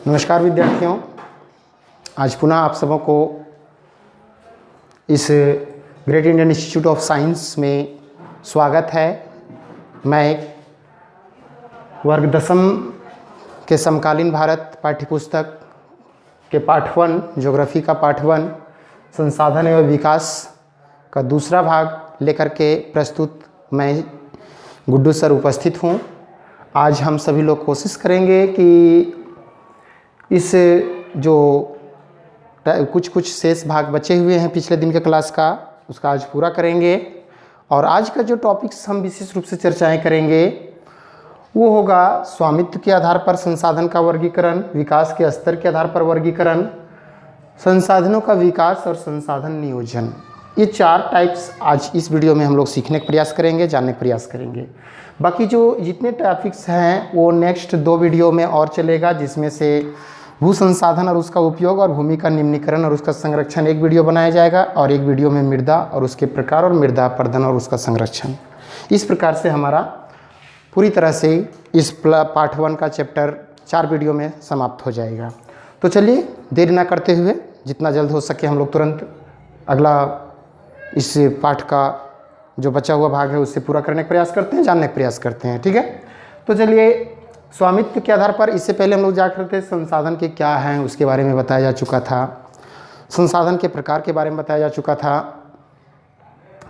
नमस्कार विद्यार्थियों, आज पुनः आप सबों को इस great Indian institute of science में स्वागत है। मैं वर्ग 10वीं के समकालीन भारत पाठ्यपुस्तक के पाठ 1 ज्योग्राफी का पाठ 1 संसाधन एवं विकास का दूसरा भाग लेकर के प्रस्तुत मैं गुड्डू सर उपस्थित हूँ। आज हम सभी लोग कोशिश करेंगे कि इस जो कुछ शेष भाग बचे हुए हैं पिछले दिन के क्लास का, उसका आज पूरा करेंगे। और आज का जो टॉपिक्स हम विशेष रूप से चर्चाएं करेंगे वो होगा स्वामित्व के आधार पर संसाधन का वर्गीकरण, विकास के स्तर के आधार पर वर्गीकरण, संसाधनों का विकास और संसाधन नियोजन। ये 4 टाइप्स आज इस वीडियो में हम लोग सीखने का प्रयास करेंगे, जानने का प्रयास करेंगे। बाकी जो जितने टॉपिक्स हैं वो नेक्स्ट 2 वीडियो में और चलेगा, जिसमें से भू संसाधन और उसका उपयोग और भूमि का निम्नीकरण और उसका संरक्षण एक वीडियो बनाया जाएगा, और एक वीडियो में मृदा और उसके प्रकार और मृदा प्रदन और उसका संरक्षण। इस प्रकार से हमारा पूरी तरह से इस पार्ट 1 का चैप्टर 4 वीडियो में समाप्त हो जाएगा। तो चलिए देर ना करते हुए जितना जल्द हो सके हम लोग तुरंत अगला इस पाठ का जो बचा हुआ भाग है उससे पूरा करने का प्रयास करते हैं, जानने का प्रयास करते हैं। ठीक है, तो चलिए स्वामित्व के आधार पर, इससे पहले हम लोग जा करते संसाधन के क्या हैं उसके बारे में बताया जा चुका था, संसाधन के प्रकार के बारे में बताया जा चुका था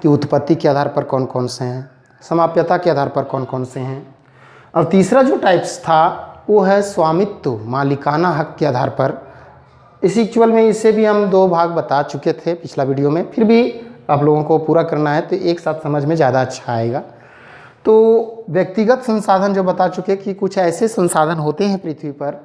कि उत्पत्ति के आधार पर कौन कौन से हैं, समाप्यता के आधार पर कौन कौन से हैं। अब तीसरा जो टाइप्स था वो है स्वामित्व मालिकाना हक के आधार पर। इस एक्चुअल में इससे भी हम 2 भाग बता चुके थे पिछला वीडियो में, फिर भी आप लोगों को पूरा करना है तो एक साथ समझ में ज़्यादा अच्छा आएगा। तो व्यक्तिगत संसाधन जो बता चुके कि कुछ ऐसे संसाधन होते हैं पृथ्वी पर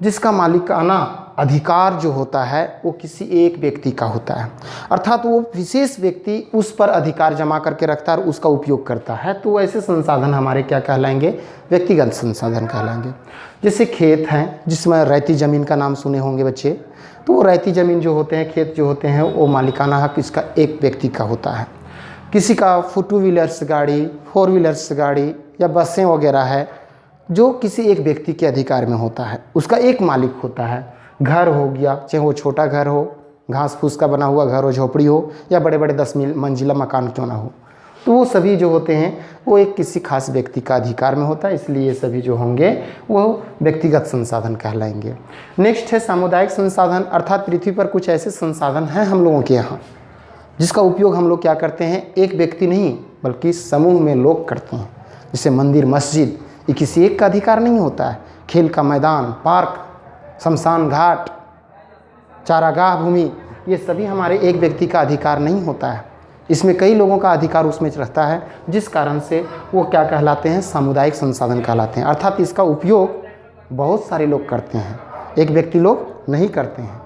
जिसका मालिकाना अधिकार जो होता है वो किसी एक व्यक्ति का होता है, अर्थात वो विशेष व्यक्ति उस पर अधिकार जमा करके रखता है और उसका उपयोग करता है। तो ऐसे संसाधन हमारे क्या कहलाएंगे? व्यक्तिगत संसाधन कहलाएंगे। जैसे खेत हैं, जिसमें रैती ज़मीन का नाम सुने होंगे बच्चे, तो वो रैती ज़मीन जो होते हैं, खेत जो होते हैं, वो मालिकाना हक इसका एक व्यक्ति का होता है। किसी का 2 व्हीलर्स गाड़ी, 4 व्हीलर्स गाड़ी या बसें वगैरह है जो किसी एक व्यक्ति के अधिकार में होता है, उसका एक मालिक होता है। घर हो गया, चाहे वो छोटा घर हो, घास फूस का बना हुआ घर हो, झोपड़ी हो, या बड़े बड़े 10 मंजिला मकान क्यों ना हो, तो वो सभी जो होते हैं वो एक किसी खास व्यक्ति का अधिकार में होता है, इसलिए सभी जो होंगे वो व्यक्तिगत संसाधन कहलाएंगे। नेक्स्ट है सामुदायिक संसाधन, अर्थात पृथ्वी पर कुछ ऐसे संसाधन हैं हम लोगों के यहाँ जिसका उपयोग हम लोग क्या करते हैं, एक व्यक्ति नहीं बल्कि समूह में लोग करते हैं। जैसे मंदिर, मस्जिद, ये किसी एक का अधिकार नहीं होता है। खेल का मैदान, पार्क, शमशान घाट, चारागाह भूमि, ये सभी हमारे एक व्यक्ति का अधिकार नहीं होता है। इसमें कई लोगों का अधिकार उसमें रहता है, जिस कारण से वो क्या कहलाते हैं, सामुदायिक संसाधन कहलाते हैं। अर्थात इसका उपयोग बहुत सारे लोग करते हैं, एक व्यक्ति लोग नहीं करते हैं।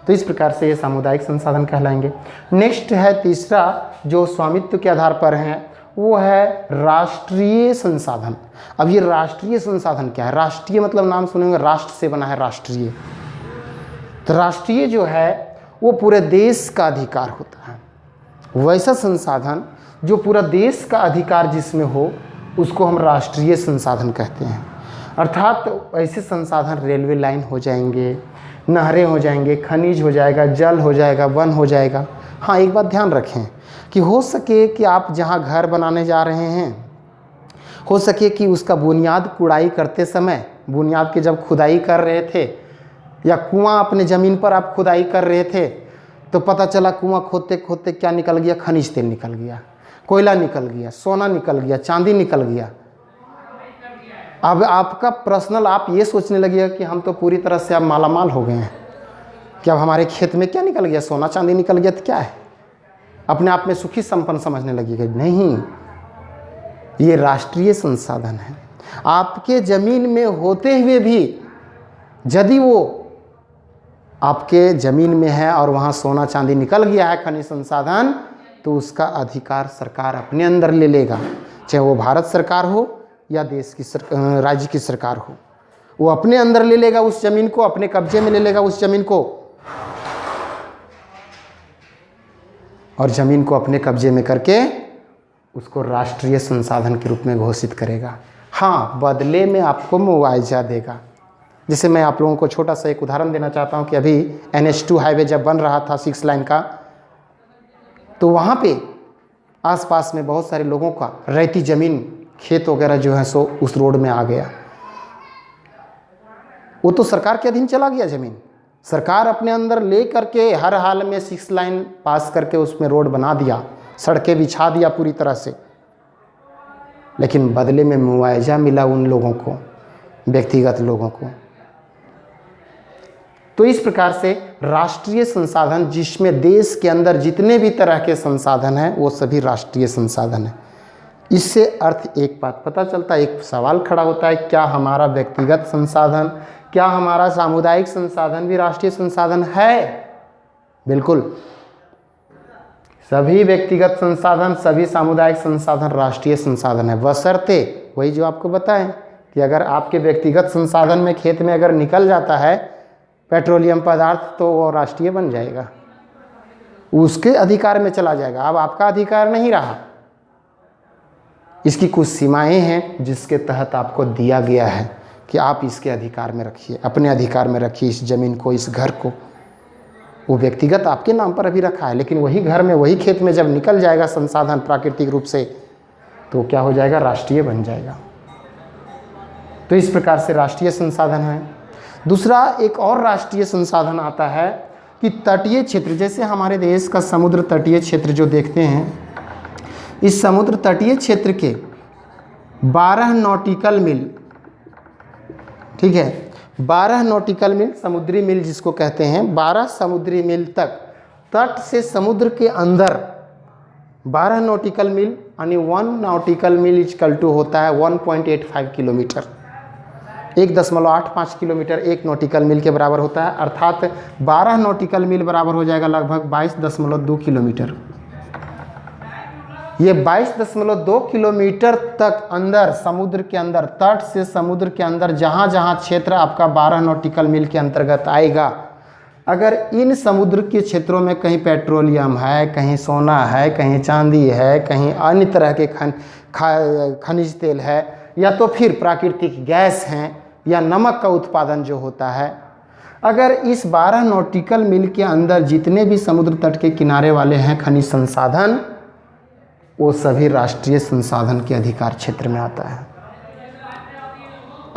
तो इस प्रकार से ये सामुदायिक संसाधन कहलाएंगे। नेक्स्ट है तीसरा जो स्वामित्व के आधार पर है, वो है राष्ट्रीय संसाधन। अब ये राष्ट्रीय संसाधन क्या है? राष्ट्रीय मतलब नाम सुनेंगे, राष्ट्र से बना है राष्ट्रीय। तो राष्ट्रीय जो है वो पूरे देश का अधिकार होता है। वैसा संसाधन जो पूरा देश का अधिकार जिसमें हो उसको हम राष्ट्रीय संसाधन कहते हैं। अर्थात ऐसे संसाधन रेलवे लाइन हो जाएंगे, नहरें हो जाएंगे, खनिज हो जाएगा, जल हो जाएगा, वन हो जाएगा। हाँ, एक बात ध्यान रखें कि हो सके कि आप जहाँ घर बनाने जा रहे हैं, हो सके कि उसका बुनियाद कुड़ाई करते समय, बुनियाद के जब खुदाई कर रहे थे या कुआं अपने ज़मीन पर आप खुदाई कर रहे थे, तो पता चला कुआं खोदते खोदते क्या निकल गया, खनिज तेल निकल गया, कोयला निकल गया, सोना निकल गया, चांदी निकल गया। अब आपका पर्सनल आप ये सोचने लगिएगा कि हम तो पूरी तरह से अब मालामाल हो गए हैं, कि अब हमारे खेत में क्या निकल गया, सोना चांदी निकल गया तो क्या है, अपने आप में सुखी संपन्न समझने लगिएगा। नहीं, ये राष्ट्रीय संसाधन है। आपके ज़मीन में होते हुए भी यदि वो आपके ज़मीन में है और वहाँ सोना चांदी निकल गया है, खनिज संसाधन, तो उसका अधिकार सरकार अपने अंदर ले लेगा। चाहे वो भारत सरकार हो या देश की राज्य की सरकार हो, वो अपने अंदर ले लेगा उस ज़मीन को, अपने कब्जे में ले लेगा उस ज़मीन को, और ज़मीन को अपने कब्जे में करके उसको राष्ट्रीय संसाधन के रूप में घोषित करेगा। हाँ, बदले में आपको मुआवजा देगा। जैसे मैं आप लोगों को छोटा सा एक उदाहरण देना चाहता हूं कि अभी NH2 हाईवे जब बन रहा था 6 लाइन का, तो वहाँ पे आसपास में बहुत सारे लोगों का रेती ज़मीन, खेत वगैरह जो है सो उस रोड में आ गया। वो तो सरकार के अधीन चला गया ज़मीन। सरकार अपने अंदर ले करके हर हाल में 6 लाइन पास करके उसमें रोड बना दिया, सड़कें बिछा दिया पूरी तरह से, लेकिन बदले में मुआवजा मिला उन लोगों को, व्यक्तिगत लोगों को। तो इस प्रकार से राष्ट्रीय संसाधन, जिसमें देश के अंदर जितने भी तरह के संसाधन हैं वो सभी राष्ट्रीय संसाधन हैं। इससे अर्थ एक बात पता चलता है, एक सवाल खड़ा होता है, क्या हमारा व्यक्तिगत संसाधन, क्या हमारा सामुदायिक संसाधन भी राष्ट्रीय संसाधन है? बिल्कुल, सभी व्यक्तिगत संसाधन, सभी सामुदायिक संसाधन राष्ट्रीय संसाधन है, बशर्ते वही जो आपको बताएं कि अगर आपके व्यक्तिगत संसाधन में खेत में अगर निकल जाता है पेट्रोलियम पदार्थ तो वो राष्ट्रीय बन जाएगा, उसके अधिकार में चला जाएगा, अब आपका अधिकार नहीं रहा। इसकी कुछ सीमाएं हैं जिसके तहत आपको दिया गया है कि आप इसके अधिकार में रखिए, अपने अधिकार में रखिए इस ज़मीन को, इस घर को। वो व्यक्तिगत आपके नाम पर अभी रखा है, लेकिन वही घर में, वही खेत में जब निकल जाएगा संसाधन प्राकृतिक रूप से, तो क्या हो जाएगा? राष्ट्रीय बन जाएगा। तो इस प्रकार से राष्ट्रीय संसाधन है। दूसरा एक और राष्ट्रीय संसाधन आता है कि तटीय क्षेत्र, जैसे हमारे देश का समुद्र तटीय क्षेत्र जो देखते हैं, इस समुद्र तटीय क्षेत्र के 12 नॉटिकल मील, ठीक है, 12 नॉटिकल मील, समुद्री मील जिसको कहते हैं, 12 समुद्री मील तक तट से समुद्र के अंदर 12 नॉटिकल मील, यानी 1 नॉटिकल मील इक्वल टू होता है 1.85 किलोमीटर। 1.85 किलोमीटर 1 नॉटिकल मील के बराबर होता है, अर्थात 12 नॉटिकल मील बराबर हो जाएगा लगभग 22.2 किलोमीटर। ये 22.2 किलोमीटर तक अंदर, समुद्र के अंदर, तट से समुद्र के अंदर जहाँ जहाँ क्षेत्र आपका 12 नॉटिकल मील के अंतर्गत आएगा, अगर इन समुद्र के क्षेत्रों में कहीं पेट्रोलियम है, कहीं सोना है, कहीं चांदी है, कहीं अन्य तरह के खनिज तेल है, या तो फिर प्राकृतिक गैस हैं, या नमक का उत्पादन जो होता है, अगर इस 12 नॉटिकल मील के अंदर जितने भी समुद्र तट के किनारे वाले हैं खनिज संसाधन, वो सभी राष्ट्रीय संसाधन के अधिकार क्षेत्र में आता है।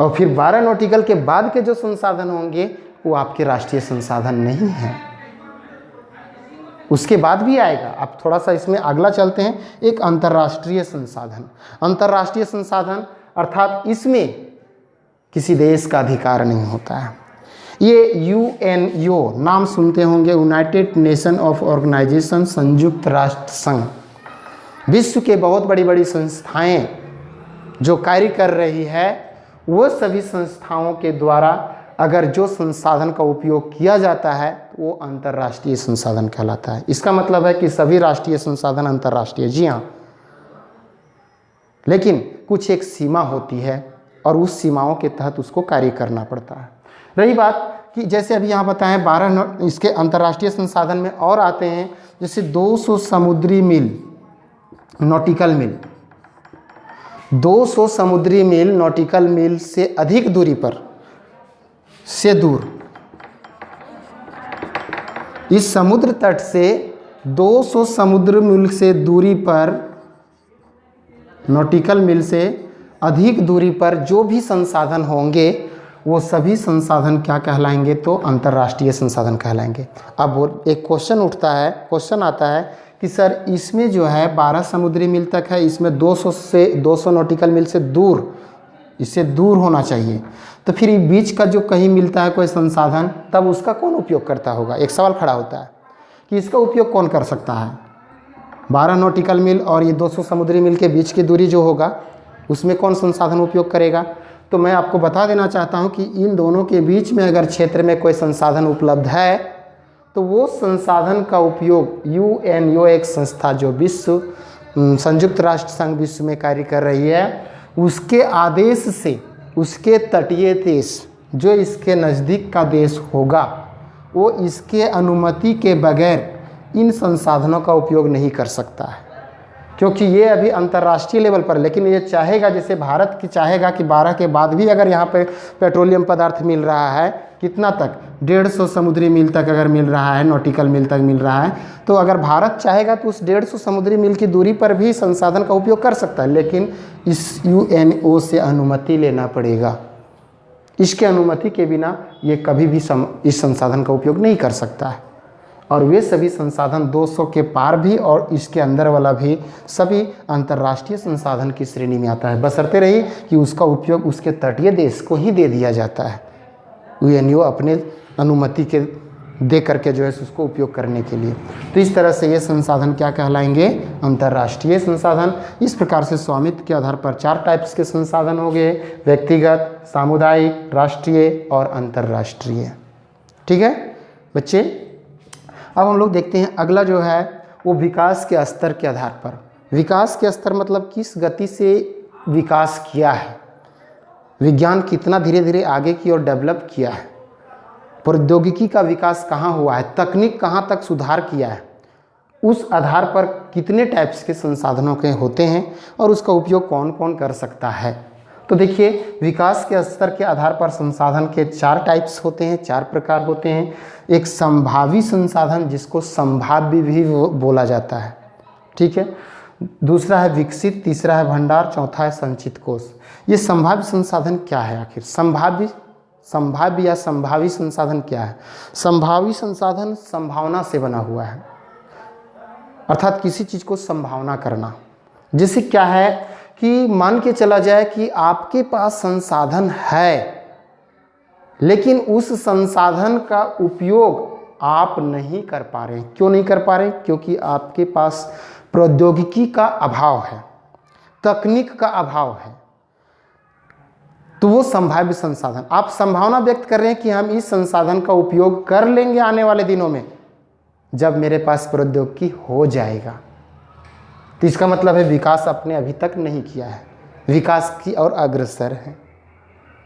और फिर 12 नॉटिकल के बाद के जो संसाधन होंगे वो आपके राष्ट्रीय संसाधन नहीं है, उसके बाद भी आएगा। अब थोड़ा सा इसमें अगला चलते हैं, एक अंतर्राष्ट्रीय संसाधन। अंतर्राष्ट्रीय संसाधन अर्थात इसमें किसी देश का अधिकार नहीं होता है। ये UNO नाम सुनते होंगे, यूनाइटेड नेशन ऑफ ऑर्गेनाइजेशन, संयुक्त राष्ट्र संघ। विश्व के बहुत बड़ी बड़ी संस्थाएं जो कार्य कर रही है, वो सभी संस्थाओं के द्वारा अगर जो संसाधन का उपयोग किया जाता है वो अंतर्राष्ट्रीय संसाधन कहलाता है। इसका मतलब है कि सभी राष्ट्रीय संसाधन अंतर्राष्ट्रीय, जी हाँ, लेकिन कुछ एक सीमा होती है और उस सीमाओं के तहत उसको कार्य करना पड़ता है। रही बात कि जैसे अभी यहाँ बताएं 12 इसके अंतर्राष्ट्रीय संसाधन में और आते हैं, जैसे 200 समुद्री मील नॉटिकल मील, 200 समुद्री मील नॉटिकल मील से अधिक दूरी पर, से दूर, इस समुद्र तट से 200 समुद्र मील से दूरी पर, नॉटिकल मील से अधिक दूरी पर जो भी संसाधन होंगे वो सभी संसाधन क्या कहलाएंगे? तो अंतर्राष्ट्रीय संसाधन कहलाएंगे। अब वो एक क्वेश्चन आता है कि सर इसमें जो है 12 समुद्री मील तक है, इसमें 200 नॉटिकल मील से दूर, इससे दूर होना चाहिए, तो फिर बीच का जो कहीं मिलता है कोई संसाधन, तब उसका कौन उपयोग करता होगा? एक सवाल खड़ा होता है कि इसका उपयोग कौन कर सकता है? 12 नॉटिकल मील और ये 200 समुद्री मील के बीच की दूरी जो होगा उसमें कौन संसाधन उपयोग करेगा? तो मैं आपको बता देना चाहता हूं कि इन दोनों के बीच में अगर क्षेत्र में कोई संसाधन उपलब्ध है तो वो संसाधन का उपयोग UNO, एक संस्था जो विश्व संयुक्त राष्ट्र संघ विश्व में कार्य कर रही है, उसके आदेश से उसके तटीय देश जो इसके नज़दीक का देश होगा वो इसके अनुमति के बगैर इन संसाधनों का उपयोग नहीं कर सकता है। क्योंकि ये अभी अंतर्राष्ट्रीय लेवल पर, लेकिन ये चाहेगा, जैसे भारत की चाहेगा कि 12 के बाद भी अगर यहाँ पे पेट्रोलियम पदार्थ मिल रहा है, कितना तक 150 समुद्री मील तक अगर मिल रहा है, नॉटिकल मील तक मिल रहा है, तो अगर भारत चाहेगा तो उस 150 समुद्री मील की दूरी पर भी संसाधन का उपयोग कर सकता है, लेकिन इस UNO से अनुमति लेना पड़ेगा। इसके अनुमति के बिना ये कभी भी इस संसाधन का उपयोग नहीं कर सकता है। और वे सभी संसाधन 200 के पार भी और इसके अंदर वाला भी सभी अंतर्राष्ट्रीय संसाधन की श्रेणी में आता है, बशर्ते रही कि उसका उपयोग उसके तटीय देश को ही दे दिया जाता है। UNO अपने अनुमति के दे करके जो है उसको उपयोग करने के लिए। तो इस तरह से ये संसाधन क्या कहलाएंगे? अंतर्राष्ट्रीय संसाधन। इस प्रकार से स्वामित्व के आधार पर 4 टाइप्स के संसाधन हो गए: व्यक्तिगत, सामुदायिक, राष्ट्रीय और अंतर्राष्ट्रीय। ठीक है बच्चे, अब हम लोग देखते हैं अगला जो है वो विकास के स्तर के आधार पर। विकास के स्तर मतलब किस गति से विकास किया है, विज्ञान कितना धीरे धीरे आगे की ओर डेवलप किया है, प्रौद्योगिकी का विकास कहाँ हुआ है, तकनीक कहाँ तक सुधार किया है, उस आधार पर कितने टाइप्स के संसाधनों के होते हैं और उसका उपयोग कौन कौन कर सकता है। तो देखिए, विकास के स्तर के आधार पर संसाधन के 4 टाइप्स होते हैं, 4 प्रकार होते हैं। एक संभावी संसाधन, जिसको संभाव्य भी बोला जाता है, ठीक है। दूसरा है विकसित, तीसरा है भंडार, चौथा है संचित कोष। ये संभाव्य संसाधन क्या है आखिर? संभाव्य या संभावी संसाधन क्या है? संभावी संसाधन संभावना से बना हुआ है, अर्थात किसी चीज़ को संभावना करना। जैसे क्या है कि मान के चला जाए कि आपके पास संसाधन है, लेकिन उस संसाधन का उपयोग आप नहीं कर पा रहे। क्यों नहीं कर पा रहे? क्योंकि आपके पास प्रौद्योगिकी का अभाव है, तकनीक का अभाव है। तो वो संभाव्य संसाधन, आप संभावना व्यक्त कर रहे हैं कि हम इस संसाधन का उपयोग कर लेंगे आने वाले दिनों में, जब मेरे पास प्रौद्योगिकी हो जाएगा। तो इसका मतलब है विकास आपने अभी तक नहीं किया है, विकास की ओर अग्रसर है।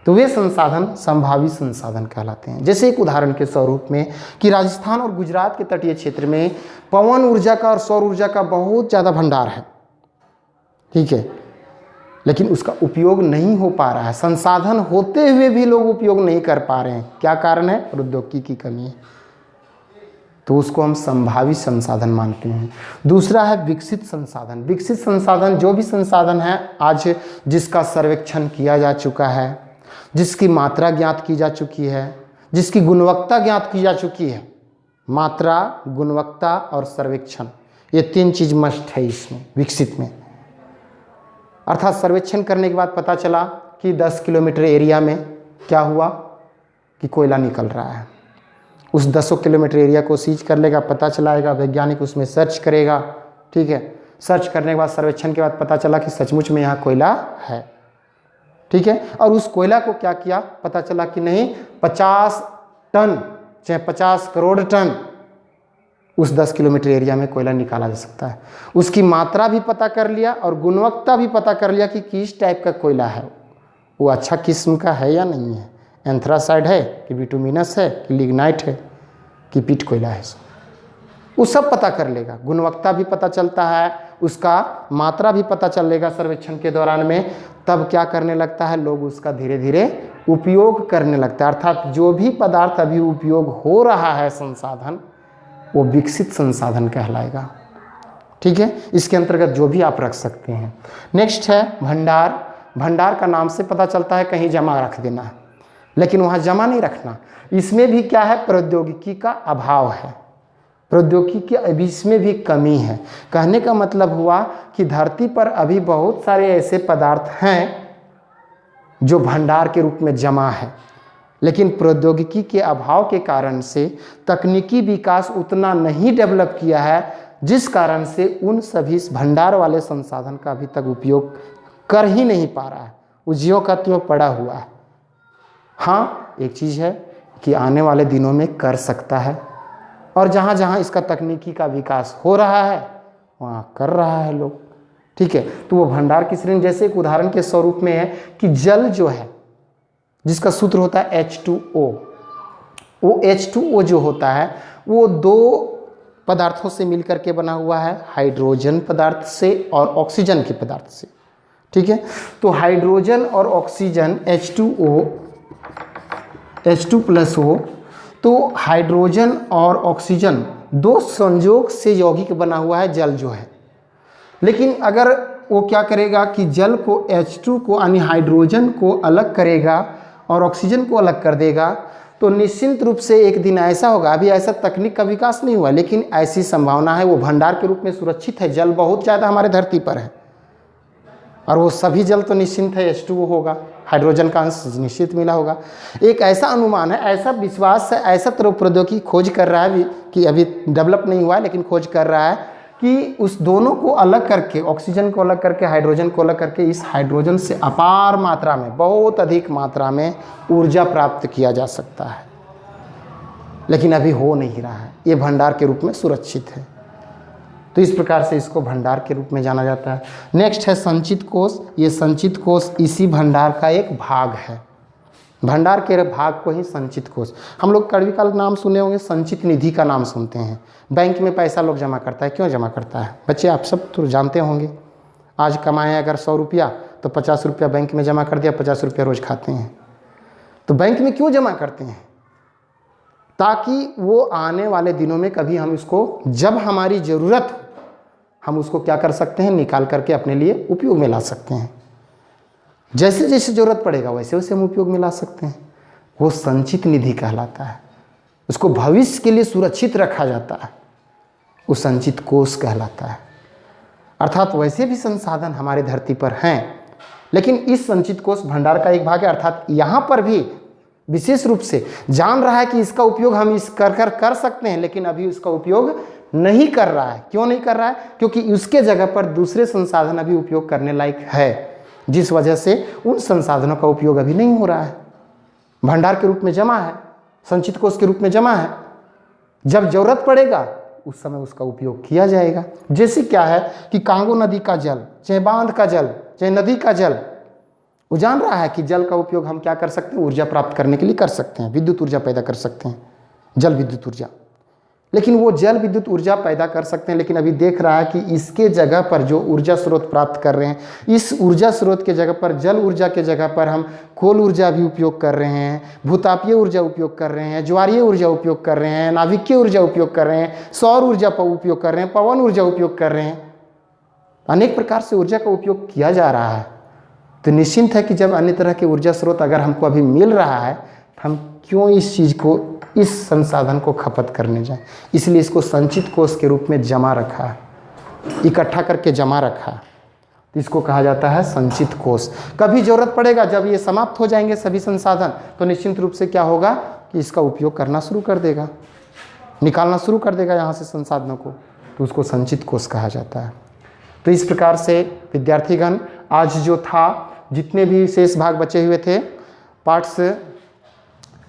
तो वे संसाधन संभावी संसाधन कहलाते हैं। जैसे एक उदाहरण के स्वरूप में कि राजस्थान और गुजरात के तटीय क्षेत्र में पवन ऊर्जा का और सौर ऊर्जा का बहुत ज़्यादा भंडार है, ठीक है, लेकिन उसका उपयोग नहीं हो पा रहा है। संसाधन होते हुए भी लोग उपयोग नहीं कर पा रहे हैं। क्या कारण है? प्रौद्योगिकी की कमी है। तो उसको हम संभावी संसाधन मानते हैं। दूसरा है विकसित संसाधन। विकसित संसाधन जो भी संसाधन है आज जिसका सर्वेक्षण किया जा चुका है, जिसकी मात्रा ज्ञात की जा चुकी है, जिसकी गुणवत्ता ज्ञात की जा चुकी है। मात्रा, गुणवत्ता और सर्वेक्षण, ये 3 चीज़ मस्ट है इसमें, विकसित में। अर्थात सर्वेक्षण करने के बाद पता चला कि 10 किलोमीटर एरिया में क्या हुआ कि कोयला निकल रहा है। उस 10 किलोमीटर एरिया को सीज कर लेगा, पता चलाएगा, वैज्ञानिक उसमें सर्च करेगा, ठीक है। सर्च करने के बाद सर्वेक्षण के बाद पता चला कि सचमुच में यहाँ कोयला है, ठीक है। और उस कोयला को क्या किया, पता चला कि नहीं 50 टन चाहे 50 करोड़ टन उस 10 किलोमीटर एरिया में कोयला निकाला जा सकता है। उसकी मात्रा भी पता कर लिया और गुणवत्ता भी पता कर लिया कि किस टाइप का कोयला है, वो अच्छा किस्म का है या नहीं है, एंथ्रासाइड है कि बिटुमिनस है कि लिग्नाइट है कि पीट कोयला है, वो सब पता कर लेगा। गुणवत्ता भी पता चलता है, उसका मात्रा भी पता चलेगा सर्वेक्षण के दौरान में। तब क्या करने लगता है, लोग उसका धीरे धीरे उपयोग करने लगता है। अर्थात जो भी पदार्थ अभी उपयोग हो रहा है संसाधन, वो विकसित संसाधन कहलाएगा, ठीक है। इसके अंतर्गत जो भी आप रख सकते हैं। नेक्स्ट है भंडार। भंडार का नाम से पता चलता है कहीं जमा रख देना, लेकिन वहाँ जमा नहीं रखना। इसमें भी क्या है, प्रौद्योगिकी का अभाव है, प्रौद्योगिकी के अभी इसमें भी कमी है। कहने का मतलब हुआ कि धरती पर अभी बहुत सारे ऐसे पदार्थ हैं जो भंडार के रूप में जमा है, लेकिन प्रौद्योगिकी के अभाव के कारण से तकनीकी विकास उतना नहीं डेवलप किया है, जिस कारण से उन सभी भंडार वाले संसाधन का अभी तक उपयोग कर ही नहीं पा रहा है, वो ज्यों का त्यों पड़ा हुआ है। हाँ, एक चीज़ है कि आने वाले दिनों में कर सकता है, और जहाँ जहाँ इसका तकनीकी का विकास हो रहा है वहाँ कर रहा है लोग, ठीक है। तो वो भंडार की श्रेणी, जैसे एक उदाहरण के स्वरूप में है कि जल जो है जिसका सूत्र होता है H2O, वो H2O जो होता है वो 2 पदार्थों से मिलकर के बना हुआ है, हाइड्रोजन पदार्थ से और ऑक्सीजन के पदार्थ से। ठीक है, तो हाइड्रोजन और ऑक्सीजन H2O H2+O, तो हाइड्रोजन और ऑक्सीजन दो संयोग से यौगिक बना हुआ है जल जो है। लेकिन अगर वो क्या करेगा कि जल को H2 को यानी हाइड्रोजन को अलग करेगा और ऑक्सीजन को अलग कर देगा, तो निश्चित रूप से एक दिन ऐसा होगा, अभी ऐसा तकनीक का विकास नहीं हुआ लेकिन ऐसी संभावना है, वो भंडार के रूप में सुरक्षित है। जल बहुत ज़्यादा हमारे धरती पर है और वो सभी जल तो निश्चित है H2O होगा, हाइड्रोजन का अंश निश्चित मिला होगा। एक ऐसा अनुमान है, ऐसा विश्वास है, ऐसा तरह प्रौद्योगिकी खोज कर रहा है कि अभी डेवलप नहीं हुआ है लेकिन खोज कर रहा है कि उस दोनों को अलग करके, ऑक्सीजन को अलग करके, हाइड्रोजन को अलग करके, इस हाइड्रोजन से अपार मात्रा में, बहुत अधिक मात्रा में ऊर्जा प्राप्त किया जा सकता है। लेकिन अभी हो नहीं रहा है, ये भंडार के रूप में सुरक्षित है। तो इस प्रकार से इसको भंडार के रूप में जाना जाता है। नेक्स्ट है संचित कोष। ये संचित कोष इसी भंडार का एक भाग है। भंडार के भाग को ही संचित कोष। हम लोग कड़वी का नाम सुने होंगे, संचित निधि का नाम सुनते हैं। बैंक में पैसा लोग जमा करता है, क्यों जमा करता है बच्चे? आप सब तो जानते होंगे। आज कमाए अगर 100 रुपया तो 50 रुपया बैंक में जमा कर दिया, 50 रुपया रोज़ खाते हैं। तो बैंक में क्यों जमा करते हैं? ताकि वो आने वाले दिनों में कभी हम इसको, जब हमारी ज़रूरत हो, हम उसको क्या कर सकते हैं, निकाल करके अपने लिए उपयोग में ला सकते हैं। जैसे जैसे ज़रूरत पड़ेगा वैसे वैसे हम उपयोग में ला सकते हैं। वो संचित निधि कहलाता है। उसको भविष्य के लिए सुरक्षित रखा जाता है, वो संचित कोष कहलाता है। अर्थात वैसे भी संसाधन हमारे धरती पर हैं, लेकिन इस संचित कोष भंडार का एक भाग है। अर्थात यहाँ पर भी विशेष रूप से जान रहा है कि इसका उपयोग हम इस कर सकते हैं, लेकिन अभी उसका उपयोग नहीं कर रहा है। क्यों नहीं कर रहा है? क्योंकि उसके जगह पर दूसरे संसाधन अभी उपयोग करने लायक है, जिस वजह से उन संसाधनों का उपयोग अभी नहीं हो रहा है। भंडार के रूप में जमा है, संचित कोष के रूप में जमा है। जब जरूरत पड़ेगा उस समय उसका उपयोग किया जाएगा। जैसे क्या है कि कांगो नदी का जल, चाहे बांध का जल, चाहे नदी का जल, वो जान रहा है कि जल का उपयोग हम क्या कर सकते हैं, ऊर्जा प्राप्त करने के लिए कर सकते हैं, विद्युत ऊर्जा पैदा कर सकते हैं, जल विद्युत ऊर्जा। लेकिन वो जल विद्युत ऊर्जा पैदा कर सकते हैं, लेकिन अभी देख रहा है कि इसके जगह पर जो ऊर्जा स्रोत प्राप्त कर रहे हैं, इस ऊर्जा स्रोत के जगह पर, जल ऊर्जा के जगह पर हम कोल ऊर्जा भी उपयोग कर रहे हैं, भूतापीय ऊर्जा उपयोग कर रहे हैं, ज्वारीय ऊर्जा उपयोग कर रहे हैं, नाभिकीय ऊर्जा उपयोग कर रहे हैं, सौर ऊर्जा पर उपयोग कर रहे हैं, पवन ऊर्जा उपयोग कर रहे हैं। अनेक प्रकार से ऊर्जा का उपयोग किया जा रहा है। तो निश्चिंत है कि जब अन्य तरह के ऊर्जा स्रोत अगर हमको अभी मिल रहा है, हम क्यों इस चीज़ को, इस संसाधन को खपत करने जाए। इसलिए इसको संचित कोष के रूप में जमा रखा है, इकट्ठा करके जमा रखा है। तो इसको कहा जाता है संचित कोष। कभी जरूरत पड़ेगा, जब ये समाप्त हो जाएंगे सभी संसाधन, तो निश्चित रूप से क्या होगा कि इसका उपयोग करना शुरू कर देगा, निकालना शुरू कर देगा यहाँ से संसाधनों को। तो उसको संचित कोष कहा जाता है। तो इस प्रकार से विद्यार्थीगण, आज जो था, जितने भी शेष भाग बचे हुए थे पार्ट्स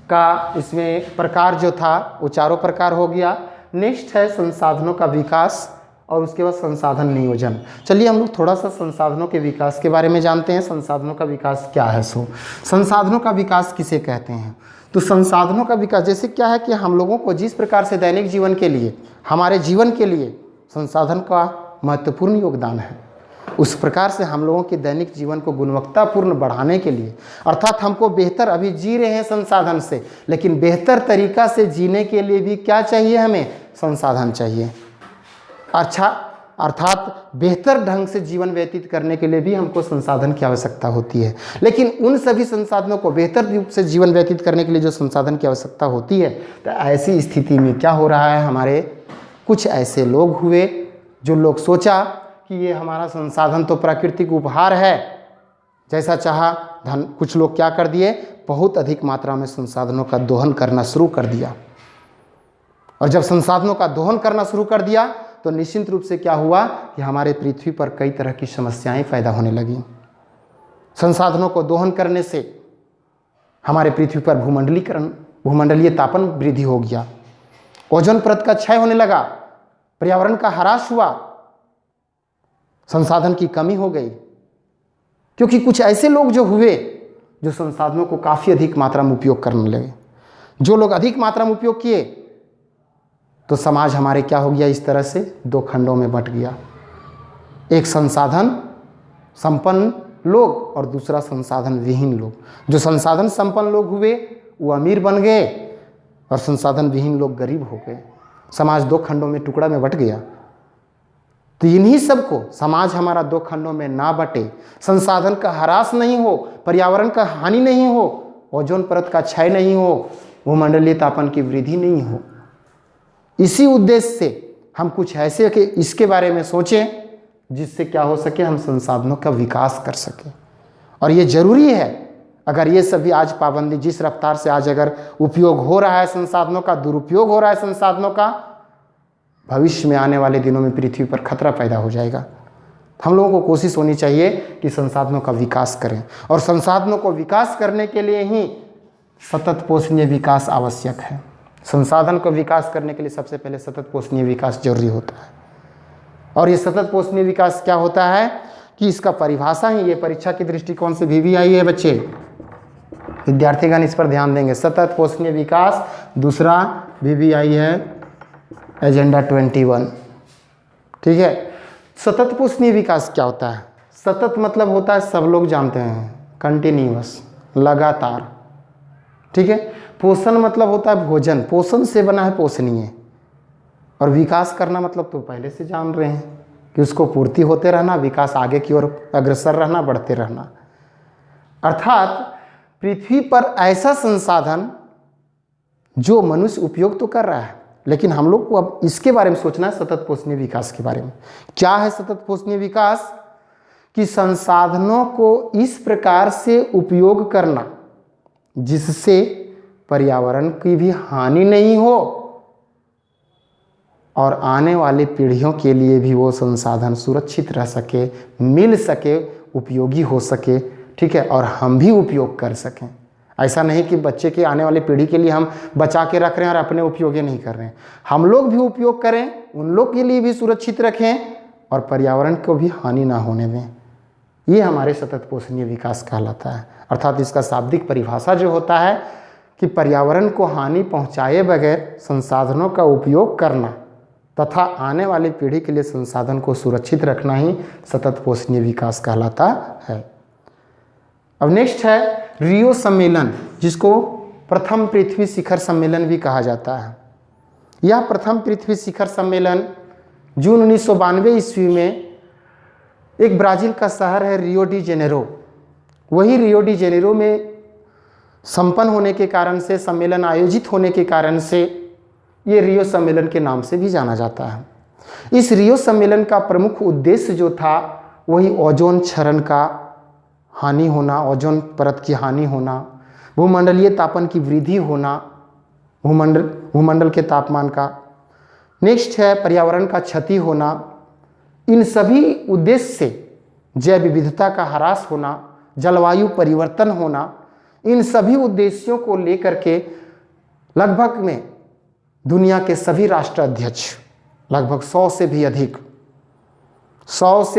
का, इसमें प्रकार जो था वो चारों प्रकार हो गया। नेक्स्ट है संसाधनों का विकास और उसके बाद संसाधन नियोजन। चलिए हम लोग थोड़ा सा संसाधनों के विकास के बारे में जानते हैं। संसाधनों का विकास क्या है? संसाधनों का विकास किसे कहते हैं? तो संसाधनों का विकास जैसे क्या है कि हम लोगों को जिस प्रकार से दैनिक जीवन के लिए, हमारे जीवन के लिए संसाधन का महत्वपूर्ण योगदान है, उस प्रकार से हम लोगों के दैनिक जीवन को गुणवत्तापूर्ण बढ़ाने के लिए, अर्थात हमको बेहतर, अभी जी रहे हैं संसाधन से, लेकिन बेहतर तरीका से जीने के लिए भी क्या चाहिए? हमें संसाधन चाहिए। अच्छा, अर्थात बेहतर ढंग से जीवन व्यतीत करने के लिए भी हमको संसाधन की आवश्यकता होती है। लेकिन उन सभी संसाधनों को बेहतर रूप से जीवन व्यतीत करने के लिए जो संसाधन की आवश्यकता होती है, तो ऐसी स्थिति में क्या हो रहा है, हमारे कुछ ऐसे लोग हुए जो लोग सोचा कि ये हमारा संसाधन तो प्राकृतिक उपहार है, जैसा चाहा धन, कुछ लोग क्या कर दिए, बहुत अधिक मात्रा में संसाधनों का दोहन करना शुरू कर दिया। और जब संसाधनों का दोहन करना शुरू कर दिया तो निश्चित रूप से क्या हुआ कि हमारे पृथ्वी पर कई तरह की समस्याएं पैदा होने लगी। संसाधनों को दोहन करने से हमारे पृथ्वी पर भूमंडलीय तापन वृद्धि हो गया, ओजोन परत का क्षय होने लगा, पर्यावरण का ह्रास हुआ, संसाधन की कमी हो गई। क्योंकि कुछ ऐसे लोग जो हुए जो संसाधनों को काफ़ी अधिक मात्रा में उपयोग करने लगे। जो लोग अधिक मात्रा में उपयोग किए तो समाज हमारे क्या हो गया, इस तरह से दो खंडों में बंट गया। एक संसाधन संपन्न लोग और दूसरा संसाधन विहीन लोग। जो संसाधन संपन्न लोग हुए वो अमीर बन गए और संसाधन विहीन लोग गरीब हो गए। समाज दो खंडों में टुकड़ा में बट गया। तो इन्हीं सबको, समाज हमारा दो खंडों में ना बटे, संसाधन का ह्रास नहीं हो, पर्यावरण का हानि नहीं हो, ओजोन परत का क्षय नहीं हो, भूमंडलीय तापन की वृद्धि नहीं हो, इसी उद्देश्य से हम कुछ ऐसे कि इसके बारे में सोचें जिससे क्या हो सके, हम संसाधनों का विकास कर सकें। और ये जरूरी है। अगर ये सभी आज पाबंदी, जिस रफ्तार से आज अगर उपयोग हो रहा है संसाधनों का, दुरुपयोग हो रहा है संसाधनों का, भविष्य में आने वाले दिनों में पृथ्वी पर खतरा पैदा हो जाएगा। हम लोगों को कोशिश होनी चाहिए कि संसाधनों का विकास करें, और संसाधनों को विकास करने के लिए ही सतत पोषणीय विकास आवश्यक है। संसाधन को विकास करने के लिए सबसे पहले सतत पोषणीय विकास जरूरी होता है। और ये सतत पोषणीय विकास क्या होता है कि इसका परिभाषा ही ये परीक्षा के दृष्टिकोण से भी आई है। बच्चे, विद्यार्थीगण इस पर ध्यान देंगे। सतत पोषणीय विकास, दूसरा VVI है एजेंडा 21। ठीक है। सतत पोषणीय विकास क्या होता है? सतत मतलब होता है, सब लोग जानते हैं, कंटिन्यूअस, लगातार। ठीक है। पोषण मतलब होता है भोजन, पोषण से बना है पोषणीय। और विकास करना मतलब तो पहले से जान रहे हैं कि उसको पूर्ति होते रहना, विकास आगे की ओर अग्रसर रहना, बढ़ते रहना। अर्थात पृथ्वी पर ऐसा संसाधन जो मनुष्य उपयोग तो कर रहा है, लेकिन हम लोग को अब इसके बारे में सोचना है, सतत पोषणीय विकास के बारे में। क्या है सतत पोषणीय विकास? कि संसाधनों को इस प्रकार से उपयोग करना जिससे पर्यावरण की भी हानि नहीं हो और आने वाली पीढ़ियों के लिए भी वो संसाधन सुरक्षित रह सके, मिल सके, उपयोगी हो सके। ठीक है। और हम भी उपयोग कर सकें। ऐसा नहीं कि बच्चे के आने वाली पीढ़ी के लिए हम बचा के रख रहे हैं और अपने उपयोगी नहीं कर रहे हैं। हम लोग भी उपयोग करें, उन लोग के लिए भी सुरक्षित रखें और पर्यावरण को भी हानि ना होने दें। ये हमारे सतत पोषणीय विकास कहलाता है। अर्थात इसका शाब्दिक परिभाषा जो होता है कि पर्यावरण को हानि पहुंचाए बगैर संसाधनों का उपयोग करना तथा आने वाली पीढ़ी के लिए संसाधन को सुरक्षित रखना ही सतत पोषणीय विकास कहलाता है। अब नेक्स्ट है रियो सम्मेलन, जिसको प्रथम पृथ्वी शिखर सम्मेलन भी कहा जाता है। यह प्रथम पृथ्वी शिखर सम्मेलन जून 1992 ईस्वी में एक ब्राज़ील का शहर है रियो डी जेनेरो, वही रियो डी जेनेरो में संपन्न होने के कारण से, सम्मेलन आयोजित होने के कारण से ये रियो सम्मेलन के नाम से भी जाना जाता है। इस रियो सम्मेलन का प्रमुख उद्देश्य जो था वही ओजोन क्षरण का हानि होना, ओजोन परत की हानि होना, भूमंडलीय तापन की वृद्धि होना, भूमंडल के तापमान का। नेक्स्ट है पर्यावरण का क्षति होना। इन सभी उद्देश्य से जैव विविधता का ह्रास होना, जलवायु परिवर्तन होना, इन सभी उद्देश्यों को लेकर के लगभग में दुनिया के सभी राष्ट्राध्यक्ष, लगभग 100 से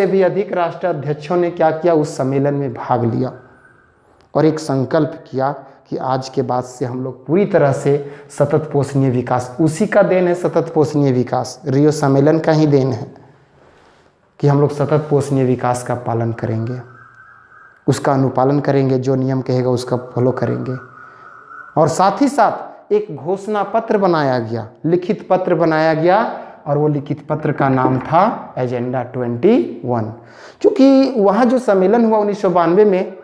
भी अधिक राष्ट्राध्यक्षों ने क्या किया, उस सम्मेलन में भाग लिया और एक संकल्प किया कि आज के बाद से हम लोग पूरी तरह से सतत पोषणीय विकास, उसी का देन है सतत पोषणीय विकास, रियो सम्मेलन का ही देन है कि हम लोग सतत पोषणीय विकास का पालन करेंगे, उसका अनुपालन करेंगे, जो नियम कहेगा उसका फॉलो करेंगे। और साथ ही साथ एक घोषणा पत्र बनाया गया, लिखित पत्र बनाया गया, और वो लिखित पत्र का नाम था एजेंडा 21। क्योंकि वहाँ जो सम्मेलन हुआ 1992 में,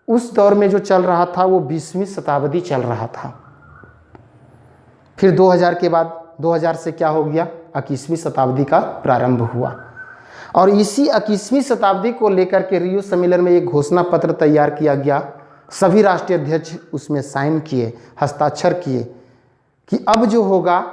उस दौर में जो चल रहा था वो 20वीं शताब्दी चल रहा था। फिर 2000 के बाद 2000 से क्या हो गया, 21वीं शताब्दी का प्रारंभ हुआ। और इसी 21वीं शताब्दी को लेकर के रियो सम्मेलन में एक घोषणा पत्र तैयार किया गया। सभी राष्ट्रीय अध्यक्ष उसमें साइन किए, हस्ताक्षर किए कि अब जो होगा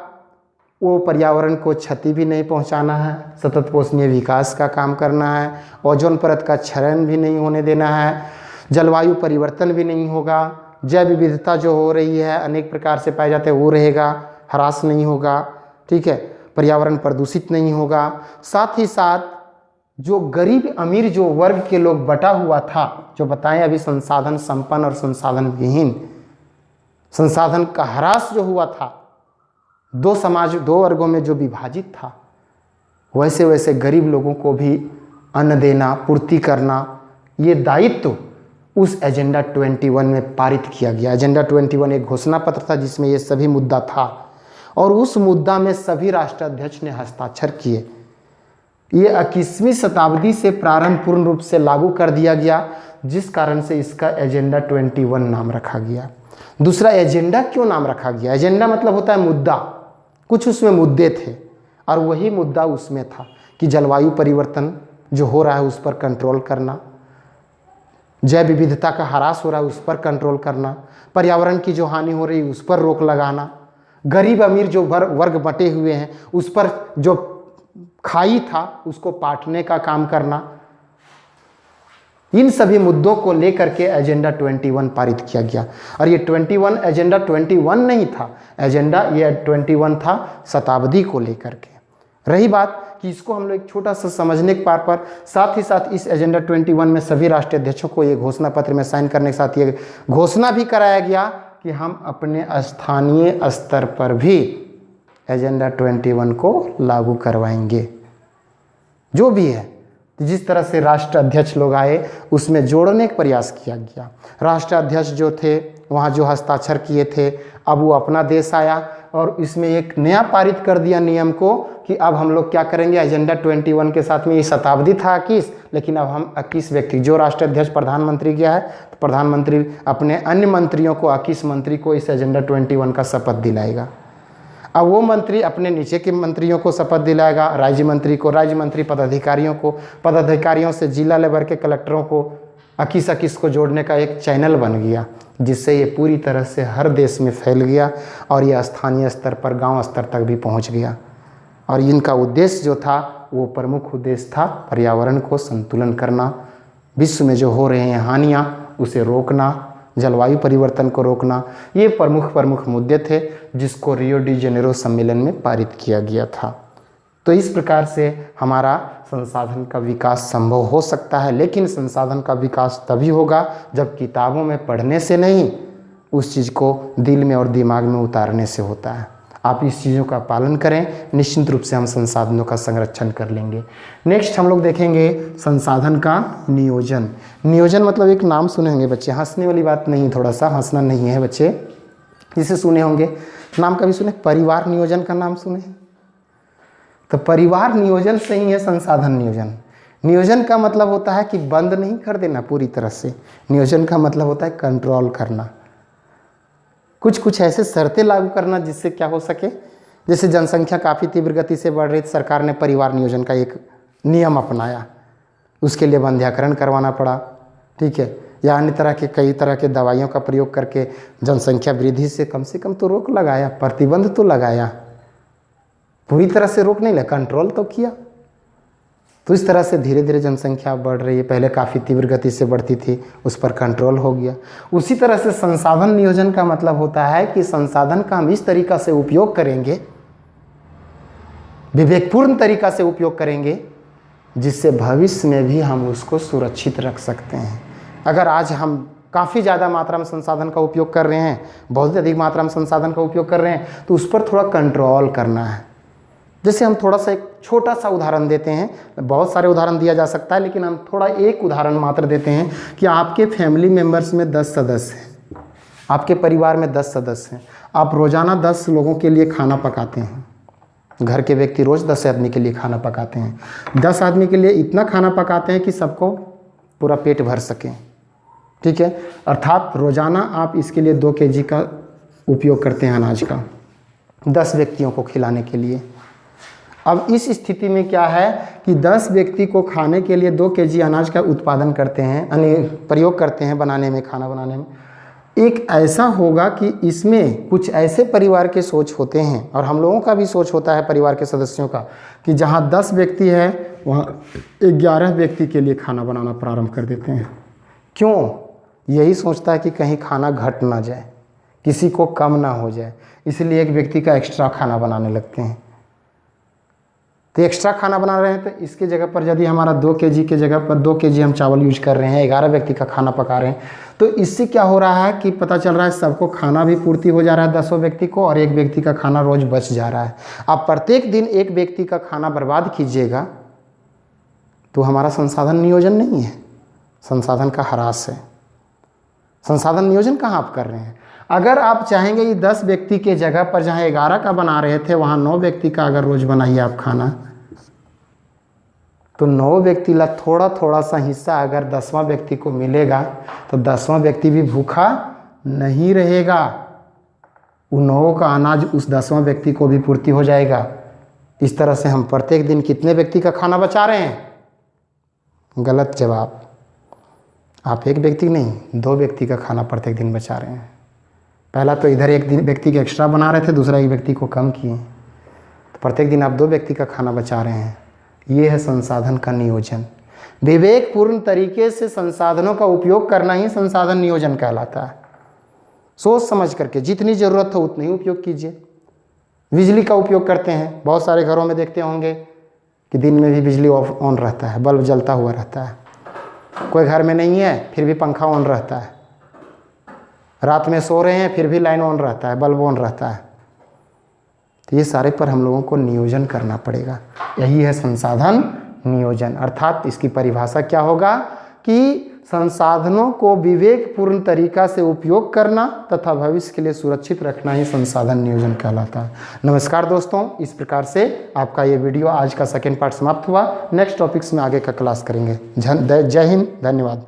वो पर्यावरण को क्षति भी नहीं पहुंचाना है, सतत पोषणीय विकास का काम करना है, ओजोन परत का क्षरण भी नहीं होने देना है, जलवायु परिवर्तन भी नहीं होगा, जैव विविधता जो हो रही है अनेक प्रकार से पाए जाते हैं वो रहेगा, ह्रास नहीं होगा। ठीक है। पर्यावरण प्रदूषित नहीं होगा। साथ ही साथ जो गरीब अमीर जो वर्ग के लोग बटा हुआ था, जो बताएं अभी संसाधन संपन्न और संसाधन विहीन, संसाधन का ह्रास जो हुआ था, दो समाज, दो वर्गों में जो विभाजित था, वैसे वैसे गरीब लोगों को भी अन्न देना, पूर्ति करना, ये दायित्व उस एजेंडा 21 में पारित किया गया। एजेंडा 21 एक घोषणा पत्र था जिसमें ये सभी मुद्दा था और उस मुद्दा में सभी राष्ट्राध्यक्ष ने हस्ताक्षर किए। ये 21वीं शताब्दी से प्रारंभ पूर्ण रूप से लागू कर दिया गया, जिस कारण से इसका एजेंडा 21 नाम रखा गया। दूसरा, एजेंडा क्यों नाम रखा गया? एजेंडा मतलब होता है मुद्दा, कुछ उसमें मुद्दे थे और वही मुद्दा उसमें था कि जलवायु परिवर्तन जो हो रहा है उस पर कंट्रोल करना, जैव विविधता का ह्रास हो रहा है उस पर कंट्रोल करना, पर्यावरण की जो हानि हो रही है उस पर रोक लगाना, गरीब अमीर जो वर्ग बटे हुए हैं उस पर जो खाई था उसको पाटने का काम करना। इन सभी मुद्दों को लेकर के एजेंडा 21 पारित किया गया। और ये 21 एजेंडा 21 नहीं था, एजेंडा ये 21 था शताब्दी को लेकर के। रही बात कि इसको हम लोग एक छोटा सा समझने के पार पर, साथ ही साथ इस एजेंडा 21 में सभी राष्ट्रीय अध्यक्षों को ये घोषणा पत्र में साइन करने के साथ ये घोषणा भी कराया गया कि हम अपने स्थानीय स्तर पर भी एजेंडा 21 को लागू करवाएंगे। जो भी है, जिस तरह से राष्ट्र अध्यक्ष लोग आए उसमें जोड़ने का प्रयास किया गया। राष्ट्र अध्यक्ष जो थे वहाँ जो हस्ताक्षर किए थे, अब वो अपना देश आया और इसमें एक नया पारित कर दिया नियम को कि अब हम लोग क्या करेंगे, एजेंडा 21 के साथ में ये शताब्दी था 21, लेकिन अब हम 21 व्यक्ति, जो राष्ट्र अध्यक्ष प्रधानमंत्री गया है तो प्रधानमंत्री अपने अन्य मंत्रियों को, 21 मंत्री को इस एजेंडा 21 का शपथ दिलाएगा। अब वो मंत्री अपने नीचे के मंत्रियों को शपथ दिलाएगा, राज्य मंत्री को, राज्य मंत्री पदाधिकारियों को, पदाधिकारियों से जिला लेवल के कलेक्टरों को, 21 को जोड़ने का एक चैनल बन गया, जिससे ये पूरी तरह से हर देश में फैल गया और ये स्थानीय स्तर पर गांव स्तर तक भी पहुंच गया। और इनका उद्देश्य जो था वो प्रमुख उद्देश्य था पर्यावरण को संतुलन करना, विश्व में जो हो रहे हैं हानियाँ उसे रोकना, जलवायु परिवर्तन को रोकना। ये प्रमुख मुद्दे थे जिसको रियो डी जेनेरो सम्मेलन में पारित किया गया था। तो इस प्रकार से हमारा संसाधन का विकास संभव हो सकता है, लेकिन संसाधन का विकास तभी होगा जब किताबों में पढ़ने से नहीं, उस चीज़ को दिल में और दिमाग में उतारने से होता है। आप इस चीज़ों का पालन करें, निश्चित रूप से हम संसाधनों का संरक्षण कर लेंगे। नेक्स्ट हम लोग देखेंगे संसाधन का नियोजन। नियोजन मतलब एक नाम सुने होंगे बच्चे, हंसने वाली बात नहीं, थोड़ा सा हंसना नहीं है बच्चे, जिसे सुने होंगे नाम कभी सुने, परिवार नियोजन का नाम सुने। तो परिवार नियोजन से ही है संसाधन नियोजन। नियोजन का मतलब होता है कि बंद नहीं कर देना पूरी तरह से, नियोजन का मतलब होता है कंट्रोल करना, कुछ ऐसे शर्तें लागू करना जिससे क्या हो सके। जैसे जनसंख्या काफ़ी तीव्र गति से बढ़ रही, सरकार ने परिवार नियोजन का एक नियम अपनाया, उसके लिए वंध्याकरण करवाना पड़ा, ठीक है, या अन्य तरह के कई तरह के दवाइयों का प्रयोग करके जनसंख्या वृद्धि से कम तो रोक लगाया, प्रतिबंध तो लगाया, पूरी तरह से रोक नहीं लगा, कंट्रोल तो किया। तो इस तरह से धीरे धीरे जनसंख्या बढ़ रही है, पहले काफ़ी तीव्र गति से बढ़ती थी, उस पर कंट्रोल हो गया। उसी तरह से संसाधन नियोजन का मतलब होता है कि संसाधन का हम इस तरीक़ा से उपयोग करेंगे, विवेकपूर्ण तरीक़ा से उपयोग करेंगे, जिससे भविष्य में भी हम उसको सुरक्षित रख सकते हैं। अगर आज हम काफ़ी ज़्यादा मात्रा में संसाधन का उपयोग कर रहे हैं, बहुत अधिक मात्रा में संसाधन का उपयोग कर रहे हैं, तो उस पर थोड़ा कंट्रोल करना है। जैसे हम थोड़ा सा एक छोटा सा उदाहरण देते हैं, बहुत सारे उदाहरण दिया जा सकता है, लेकिन हम थोड़ा एक उदाहरण मात्र देते हैं कि आपके फैमिली मेम्बर्स में 10 सदस्य हैं, आपके परिवार में 10 सदस्य हैं, आप रोज़ाना 10 लोगों के लिए खाना पकाते हैं। घर के व्यक्ति रोज़ 10 आदमी के लिए खाना पकाते हैं। 10 आदमी के लिए इतना खाना पकाते हैं कि सबको पूरा पेट भर सकें, ठीक है। अर्थात रोज़ाना आप इसके लिए 2 kg का उपयोग करते हैं अनाज का, 10 व्यक्तियों को खिलाने के लिए। अब इस स्थिति में क्या है कि 10 व्यक्ति को खाने के लिए 2 kg अनाज का उत्पादन करते हैं, यानी प्रयोग करते हैं बनाने में, खाना बनाने में। एक ऐसा होगा कि इसमें कुछ ऐसे परिवार के सोच होते हैं, और हम लोगों का भी सोच होता है परिवार के सदस्यों का, कि जहाँ 10 व्यक्ति है वहाँ 11 व्यक्ति के लिए खाना बनाना प्रारंभ कर देते हैं। क्यों? यही सोचता है कि कहीं खाना घट ना जाए, किसी को कम ना हो जाए, इसलिए एक व्यक्ति का एक्स्ट्रा खाना बनाने लगते हैं। तो एक्स्ट्रा खाना बना रहे हैं, तो इसकी जगह पर यदि हमारा 2 kg के जगह पर 2 kg हम चावल यूज कर रहे हैं, 11 व्यक्ति का खाना पका रहे हैं, तो इससे क्या हो रहा है कि पता चल रहा है सबको खाना भी पूर्ति हो जा रहा है 10 व्यक्ति को, और एक व्यक्ति का खाना रोज बच जा रहा है। आप प्रत्येक दिन एक व्यक्ति का खाना बर्बाद कीजिएगा तो हमारा संसाधन नियोजन नहीं है, संसाधन का ह्रास है। संसाधन नियोजन कहाँ आप कर रहे हैं? अगर आप चाहेंगे कि 10 व्यक्ति के जगह पर जहाँ 11 का बना रहे थे वहाँ 9 व्यक्ति का अगर रोज बनाइए आप खाना, तो 9 व्यक्ति ला थोड़ा थोड़ा सा हिस्सा अगर 10वां व्यक्ति को मिलेगा तो 10वां व्यक्ति भी भूखा नहीं रहेगा। उन 9 का अनाज उस 10वां व्यक्ति को भी पूर्ति हो जाएगा। इस तरह से हम प्रत्येक दिन कितने व्यक्ति का खाना बचा रहे हैं? गलत जवाब। आप एक व्यक्ति नहीं 2 व्यक्ति का खाना प्रत्येक दिन बचा रहे हैं। पहला तो इधर एक दिन व्यक्ति के एक्स्ट्रा बना रहे थे, दूसरा एक व्यक्ति को कम किए, तो प्रत्येक दिन आप 2 व्यक्ति का खाना बचा रहे हैं। ये है संसाधन का नियोजन। विवेकपूर्ण तरीके से संसाधनों का उपयोग करना ही संसाधन नियोजन कहलाता है। सोच समझ करके जितनी ज़रूरत हो उतनी ही उपयोग कीजिए। बिजली का उपयोग करते हैं, बहुत सारे घरों में देखते होंगे कि दिन में भी बिजली ऑन रहता है, बल्ब जलता हुआ रहता है। कोई घर में नहीं है फिर भी पंखा ऑन रहता है, रात में सो रहे हैं फिर भी लाइन ऑन रहता है, बल्ब ऑन रहता है। तो ये सारे पर हम लोगों को नियोजन करना पड़ेगा। यही है संसाधन नियोजन। अर्थात इसकी परिभाषा क्या होगा कि संसाधनों को विवेकपूर्ण तरीका से उपयोग करना तथा भविष्य के लिए सुरक्षित रखना ही संसाधन नियोजन कहलाता है। नमस्कार दोस्तों, इस प्रकार से आपका ये वीडियो आज का सेकंड पार्ट समाप्त हुआ। नेक्स्ट टॉपिक्स में आगे का क्लास करेंगे। जय हिंद, धन्यवाद।